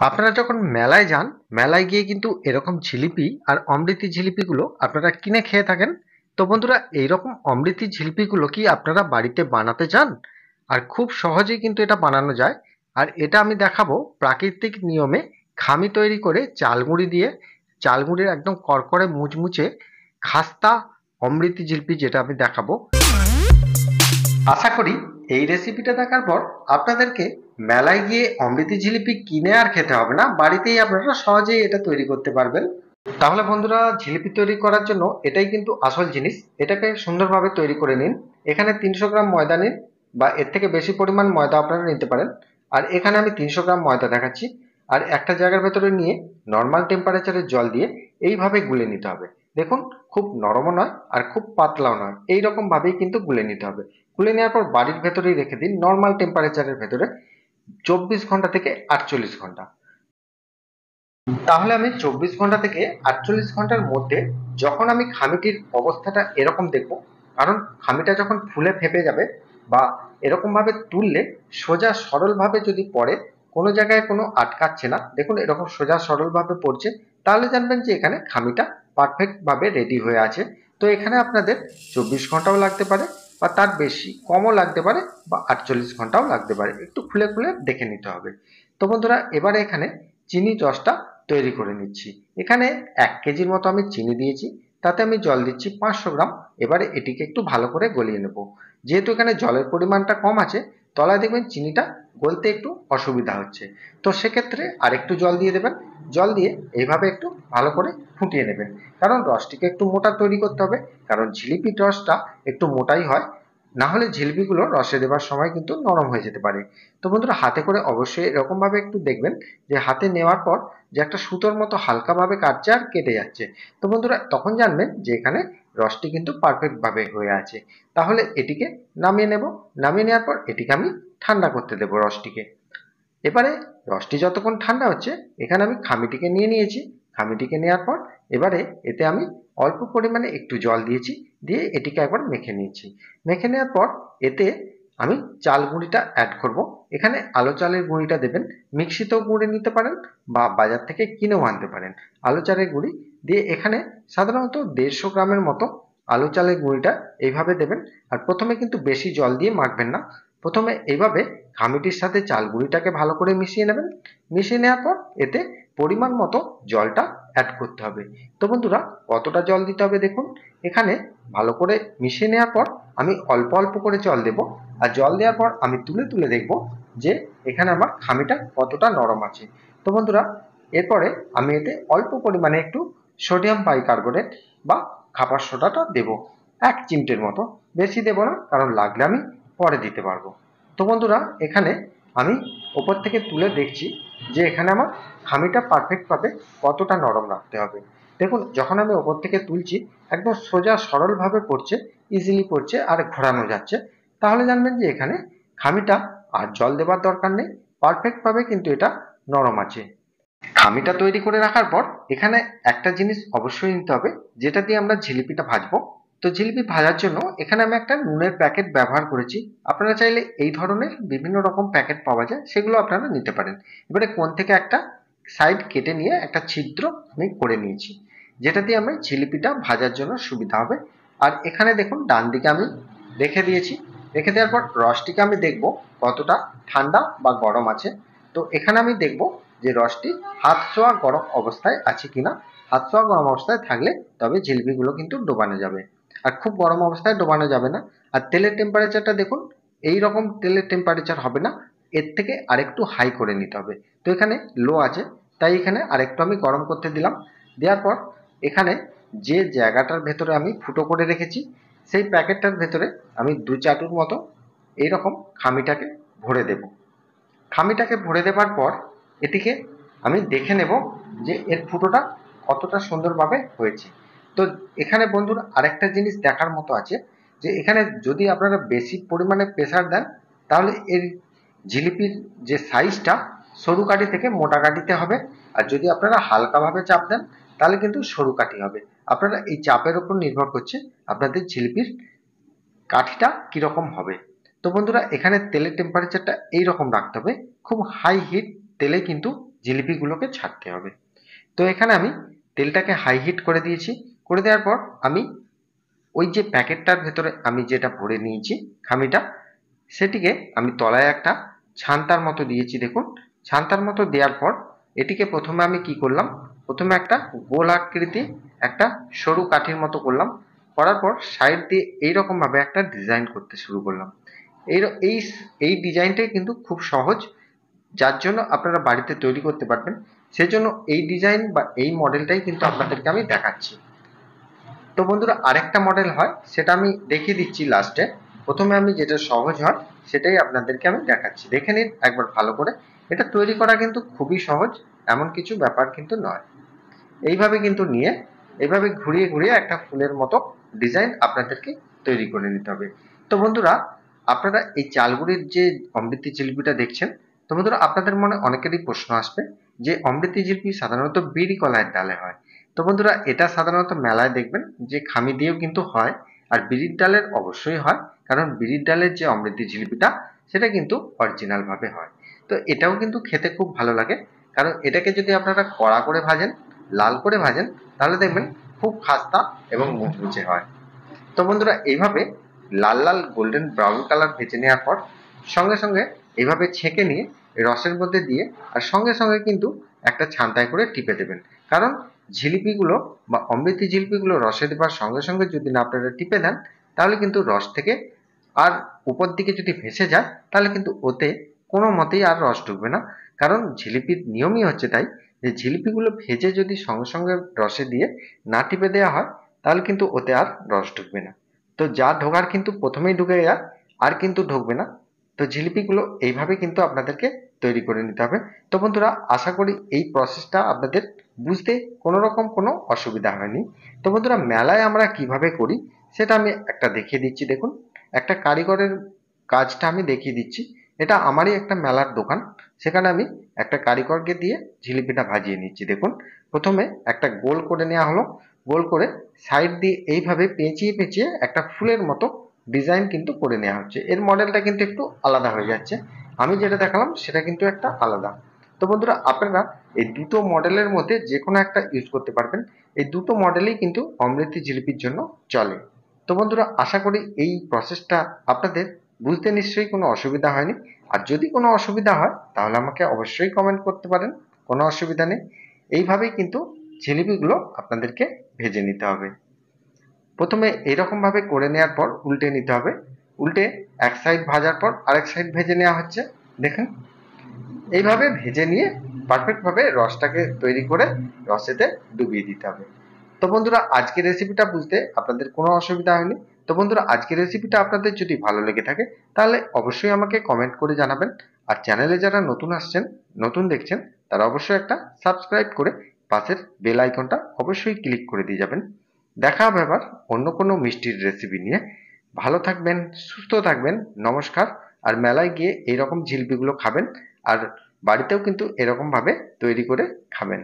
আপনারা যখন মেলায় যান, মেলায় গিয়ে কিন্তু এরকম জিলিপি আর অমৃতি জিলিপিগুলো আপনারা কিনে খেয়ে থাকেন। তো বন্ধুরা, এইরকম অমৃতি জিলিপিগুলো কি আপনারা বাড়িতে বানাতে চান? আর খুব সহজেই কিন্তু এটা বানানো যায়। আর এটা আমি দেখাবো প্রাকৃতিক নিয়মে, খামি তৈরি করে চাল গুঁড়ি দিয়ে, চাল গুঁড়ির একদম কড়কড়ে মুচমুচে খাস্তা অমৃতি জিলিপি, যেটা আমি দেখাবো। আশা করি এই রেসিপিটা দেখার পর আপনাদেরকে মেলায় গিয়ে অমৃতি জিলিপি কিনে আর খেতে হবে না, বাড়িতেই আপনারা সহজেই এটা তৈরি করতে পারবেন। তাহলে বন্ধুরা, জিলিপি তৈরি করার জন্য এটাই কিন্তু আসল জিনিস। এটাকে সুন্দরভাবে তৈরি করে নিন। এখানে 300 গ্রাম ময়দা নিন, বা এর থেকে বেশি পরিমাণ ময়দা আপনারা নিতে পারেন। আর এখানে আমি 300 গ্রাম ময়দা দেখাচ্ছি। আর একটা জায়গার ভেতরে নিয়ে নর্মাল টেম্পারেচারে জল দিয়ে এইভাবে গুলে নিতে হবে। দেখুন, খুব নরমও নয় আর খুব পাতলাও নয়, এইরকম ভাবেই কিন্তু গুলে নিতে হবে। গুলে নেওয়ার পর বাড়ির ভেতরেই রেখে দিন, নর্মাল টেম্পারেচারের ভেতরে 24 ঘন্টা থেকে 48 ঘন্টা। তাহলে আমি 24 ঘন্টা থেকে 48 ঘন্টার মধ্যে যখন আমি খামিটির অবস্থাটা এরকম দেখবো, কারণ খামিটা যখন ফুলে ফেপে যাবে বা এরকম ভাবে তুললে সোজা সরল ভাবে যদি পড়ে, কোনো জায়গায় কোনো আটকাচ্ছে না, দেখুন এরকম সোজা সরল ভাবে পড়ছে, তাহলে জানবেন যে এখানে খামিটা পারফেক্ট ভাবে রেডি হয়ে আছে। তো এখানে আপনাদের 24 ঘন্টাও লাগতে পারে, বা তার বেশি কমও লাগতে পারে, বা 48 ঘন্টাও লাগতে পারে, একটু খুলে খুলে দেখে নিতে হবে। তো বন্ধুরা, এবারে এখানে চিনি রসটা তৈরি করে নিচ্ছি। এখানে 1 কেজির মতো আমি চিনি দিয়েছি, তাতে আমি জল দিচ্ছি 500 গ্রাম। এবারে এটিকে একটু ভালো করে গলিয়ে নেব। যেহেতু এখানে জলের পরিমাণটা কম আছে, তলায় দেখবেন চিনিটা গলতে একটু অসুবিধা হচ্ছে, তো সেক্ষেত্রে আরেকটু জল দিয়ে দেবেন। জল দিয়ে এইভাবে একটু ভালো করে ফুটিয়ে নেবেন, কারণ রসটিকে একটু মোটা তৈরি করতে হবে, কারণ জিলিপির রসটা একটু মোটাই হয়, না হলে জিলিপিগুলো রসে দেবার সময় কিন্তু নরম হয়ে যেতে পারে। তো বন্ধুরা, হাতে করে অবশ্যই এরকম ভাবে একটু দেখবেন যে হাতে নেওয়ার পর যে একটা সুতোর মতো হালকা ভাবে কাটছে আর কেটে যাচ্ছে। তো বন্ধুরা, তখন জানবেন যে এখানে রসটি কিন্তু পারফেক্ট ভাবে হয়ে আছে। তাহলে এটিকে নামিয়ে নেব। নামিয়ে নেওয়ার পর এটিকে আমি ঠান্ডা করতে দেবো রসটিকে। এবারে রসটি যতক্ষণ ঠান্ডা হচ্ছে, এখানে আমি খামিটিকে নিয়ে নিয়েছি। খামিটিকে নেওয়ার পর এবারে এতে আমি অল্প পরিমাণে একটু জল দিয়েছি, দিয়ে এটিকে একবার মেখে নিয়েছি। মেখে নেওয়ার পর এতে আমি চাল গুঁড়িটা অ্যাড করব। এখানে আলো চালের গুঁড়িটা দেবেন, মিক্সিতেও গুঁড়ে নিতে পারেন বা বাজার থেকে কিনেও আনতে পারেন। আলো চালের গুঁড়ি দিয়ে এখানে সাধারণত 150 গ্রামের মতো আলো চালের গুঁড়িটা এইভাবে দেবেন। আর প্রথমে কিন্তু বেশি জল দিয়ে মাখবেন না, প্রথমে এইভাবে খামিটির সাথে চাল গুঁড়িটাকে ভালো করে মিশিয়ে নেবেন। মিশিয়ে নেওয়ার পর এতে পরিমাণ মতো জলটা অ্যাড করতে হবে। তো বন্ধুরা, কতটা জল দিতে হবে দেখুন। এখানে ভালো করে মিশিয়ে নেওয়ার পর আমি অল্প অল্প করে জল দেব। আর জল দেওয়ার পর আমি তুলে তুলে দেখব যে এখানে আমার খামিটা কতটা নরম আছে। তো বন্ধুরা, এরপরে আমি এতে অল্প পরিমাণে একটু সোডিয়াম বাইকার্বনেট বা খাবার সোডাটা দেব, 1 চিমটের মতো। বেশি দেব না, কারণ লাগলে আমি পরে দিতে পারবো। তো বন্ধুরা, এখানে আমি ওপর থেকে তুলে দেখছি যে এখানে আমার খামিটা পারফেক্ট ভাবে কতটা নরম রাখতে হবে। দেখুন, যখন আমি ওপর থেকে তুলছি একদম সোজা সরল ভাবে পড়ছে, ইজিলি পড়ছে আর ঘোরানো যাচ্ছে, তাহলে জানবেন যে এখানে খামিটা আর জল দেবার দরকার নেই, পারফেক্ট ভাবে কিন্তু এটা নরম আছে। খামিটা তৈরি করে রাখার পর এখানে একটা জিনিস অবশ্যই নিতে হবে, যেটা দিয়ে আমরা জিলিপিটা ভাজবো। তো জিলিপি ভাজার জন্য এখানে আমি একটা নুনের প্যাকেট ব্যবহার করেছি। আপনারা চাইলে এই ধরনের বিভিন্ন রকম প্যাকেট পাওয়া যায়, সেগুলো আপনারা নিতে পারেন। এবারে কোণ থেকে একটা সাইড কেটে নিয়ে একটা ছিদ্র আমি করে নিয়েছি, যেটা দিয়ে আমি জিলিপিটা ভাজার জন্য সুবিধা হবে। আর এখানে দেখুন, ডান দিকে আমি রেখে দিয়েছি। রেখে দেওয়ার পর রসটিকে আমি দেখব কতটা ঠান্ডা বা গরম আছে। তো এখানে আমি দেখব যে রসটি হাত ছোঁয়া গরম অবস্থায় আছে কিনা। হাত ছোঁয়া গরম অবস্থায় থাকলে তবে জিলিপিগুলো কিন্তু ডোবানো যাবে, আর খুব গরম অবস্থায় ডোবানো যাবে না। আর তেলের টেম্পারেচারটা দেখুন, এই রকম তেলের টেম্পারেচার হবে না, এর থেকে আরেকটু হাই করে নিতে হবে। তো এখানে লো আছে, তাই এখানে আরেকটু আমি গরম করতে দিলাম। দেওয়ার পর এখানে যে জায়গাটার ভেতরে আমি ফুটো করে রেখেছি, সেই প্যাকেটটার ভেতরে আমি 2 চাটুর মতো এইরকম খামিটাকে ভরে দেব। খামিটাকে ভরে দেবার পর এটিকে আমি দেখে নেব যে এর ফুটোটা কতটা সুন্দরভাবে হয়েছে। তো এখানে বন্ধুরা, আরেকটা জিনিস দেখার মতো আছে, যে এখানে যদি আপনারা বেশি পরিমাণে প্রেসার দেন, তাহলে এর জিলিপির যে সাইজটা সরু কাঠি থেকে মোটা কাঠিতে হবে। আর যদি আপনারা হালকাভাবে চাপ দেন, তাহলে কিন্তু সরু কাঠি হবে। আপনারা এই চাপের উপর নির্ভর করছে আপনাদের জিলিপির কাঠিটা কিরকম হবে। তো বন্ধুরা, এখানে তেলের টেম্পারেচারটা এইরকম রাখতে হবে, খুব হাই হিট তেলে কিন্তু জিলিপিগুলোকে ছাড়তে হবে। তো এখানে আমি তেলটাকে হাই হিট করে দিয়েছি। করে দেওয়ার পর আমি ওই যে প্যাকেটটার ভেতরে আমি যেটা ভরে নিয়েছি খামিটা, সেটিকে আমি তলায় একটা ছান্তার মতো দিয়েছি। দেখুন, ছান্তার মতো দেওয়ার পর এটিকে প্রথমে আমি কি করলাম, প্রথমে একটা গোল আকৃতি একটা সরু কাঠির মতো করলাম। করার পর সাইড দিয়ে এইরকম ভাবে একটা ডিজাইন করতে শুরু করলাম। এই এই এই ডিজাইনটাই কিন্তু খুব সহজ, যার জন্য আপনারা বাড়িতে তৈরি করতে পারবেন। সেজন্য এই ডিজাইন বা এই মডেলটাই কিন্তু আপনাদেরকে আমি দেখাচ্ছি। তো বন্ধুরা, আরেকটা মডেল হয়, সেটা আমি দেখিয়ে দিচ্ছি লাস্টে। প্রথমে আমি যেটা সহজ হয় সেটাই আপনাদেরকে আমি দেখাচ্ছি, দেখে নিন একবার ভালো করে। এটা তৈরি করা কিন্তু খুবই সহজ, এমন কিছু ব্যাপার কিন্তু নয়। এইভাবে কিন্তু নিয়ে এইভাবে ঘুরিয়ে ঘুরিয়ে একটা ফুলের মতো ডিজাইন আপনাদেরকে তৈরি করে নিতে হবে। তো বন্ধুরা, আপনারা এই চালগুড়ির যে অমৃতি জিলিপিটা দেখছেন, তো বন্ধুরা আপনাদের মনে অনেকেরই প্রশ্ন আসবে যে অমৃতি জিলিপি সাধারণত বিড়ি কলাইয়ের ডালে হয়। তো বন্ধুরা, এটা সাধারণত মেলায় দেখবেন যে খামি দিয়েও কিন্তু হয়, আর বিড়ির ডালের অবশ্যই হয়, কারণ বিড়ির ডালের যে অমৃতি জিলিপিটা সেটা কিন্তু অরিজিনাল ভাবে হয়। তো এটাও কিন্তু খেতে খুব ভালো লাগে, কারণ এটাকে যদি আপনারা কড়া করে ভাজেন, লাল করে ভাজেন, তাহলে দেখবেন খুব খাস্তা এবং মুচমুচে হয়। তো বন্ধুরা, এইভাবে লাল লাল গোল্ডেন ব্রাউন কালার ভেজে নেওয়ার পর সঙ্গে সঙ্গে এইভাবে ছেঁকে নিয়ে রসের মধ্যে দিয়ে আর সঙ্গে সঙ্গে কিন্তু একটা ছান্তায় করে টিপে দেবেন। কারণ জিলিপিগুলো বা অমৃতি জিলিপিগুলো রসে দেবার সঙ্গে সঙ্গে যদি না আপনারা টিপে দেন, তাহলে কিন্তু রস থেকে আর উপর দিকে যদি ভেসে যায়, তাহলে কিন্তু ওতে কোনো মতেই আর রস ঢুকবে না। কারণ জিলিপির নিয়মই হচ্ছে তাই, যে জিলিপিগুলো ভেজে যদি সঙ্গে সঙ্গে রসে দিয়ে না টিপে দেওয়া হয়, তাহলে কিন্তু ওতে আর রস ঢুকবে না। তো যা ঢোকার কিন্তু প্রথমেই ঢুকে যায়, আর কিন্তু ঢুকবে না। তো জিলিপিগুলো এইভাবে কিন্তু আপনাদেরকে তৈরি করে নিতে হবে। তো বন্ধুরা, আশা করি এই প্রসেসটা আপনাদের বুঝতে কোনো রকম কোনো অসুবিধা হয়নি। তো বন্ধুরা, মেলায় আমরা কিভাবে করি সেটা আমি একটা দেখিয়ে দিচ্ছি। দেখুন, একটা কারিগরের কাজটা আমি দেখিয়ে দিচ্ছি। এটা আমারই একটা মেলার দোকান, সেখানে আমি একটা কারিগরকে দিয়ে জিলিপিটা ভাজিয়ে নিচ্ছি। দেখুন, প্রথমে একটা গোল করে নেওয়া হলো। গোল করে সাইড দিয়ে এইভাবে পেঁচিয়ে পেঁচিয়ে একটা ফুলের মতো ডিজাইন কিন্তু করে নেওয়া হচ্ছে। এর মডেলটা কিন্তু একটু আলাদা হয়ে যাচ্ছে, আমি যেটা দেখালাম সেটা কিন্তু একটা আলাদা। তো বন্ধুরা, আপনারা এই দুটো মডেলের মধ্যে যে কোনো একটা ইউজ করতে পারবেন। এই দুটো মডেলই কিন্তু অমৃতি জিলিপির জন্য চলে। তো বন্ধুরা, আশা করি এই প্রসেসটা আপনাদের বুঝতে নিশ্চয়ই কোনো অসুবিধা হয়নি। আর যদি কোনো অসুবিধা হয় তাহলে আমাকে অবশ্যই কমেন্ট করতে পারেন, কোনো অসুবিধা নেই। এইভাবেই কিন্তু জিলিপিগুলো আপনাদেরকে ভেজে নিতে হবে। প্রথমে এরকম ভাবে করে নেওয়ার পর উল্টে নিতে হবে। উল্টে এক সাইড ভাজার পর আরেক সাইড ভেজে নেওয়া হচ্ছে। দেখেন, এইভাবে ভেজে নিয়ে পারফেক্ট ভাবে রসটাকে তৈরি করে রসেতে ডুবিয়ে দিতে হবে। তো বন্ধুরা, আজকের রেসিপিটা বুঝতে আপনাদের কোনো অসুবিধা হয়নি। তো বন্ধুরা, আজকের রেসিপিটা আপনাদের যদি ভালো লেগে থাকে তাহলে অবশ্যই আমাকে কমেন্ট করে জানাবেন। আর চ্যানেলে যারা নতুন আসছেন, নতুন দেখছেন, তারা অবশ্যই একটা সাবস্ক্রাইব করে পাশের বেল আইকনটা অবশ্যই ক্লিক করে দিয়ে যাবেন। দেখা হবে আবার অন্য কোনো মিষ্টির রেসিপি নিয়ে। ভালো থাকবেন, সুস্থ থাকবেন, নমস্কার। আর মেলায় গিয়ে এইরকম জিলিপিগুলো খাবেন, আর বাড়িতেও কিন্তু এরকম ভাবে তৈরি করে খাবেন।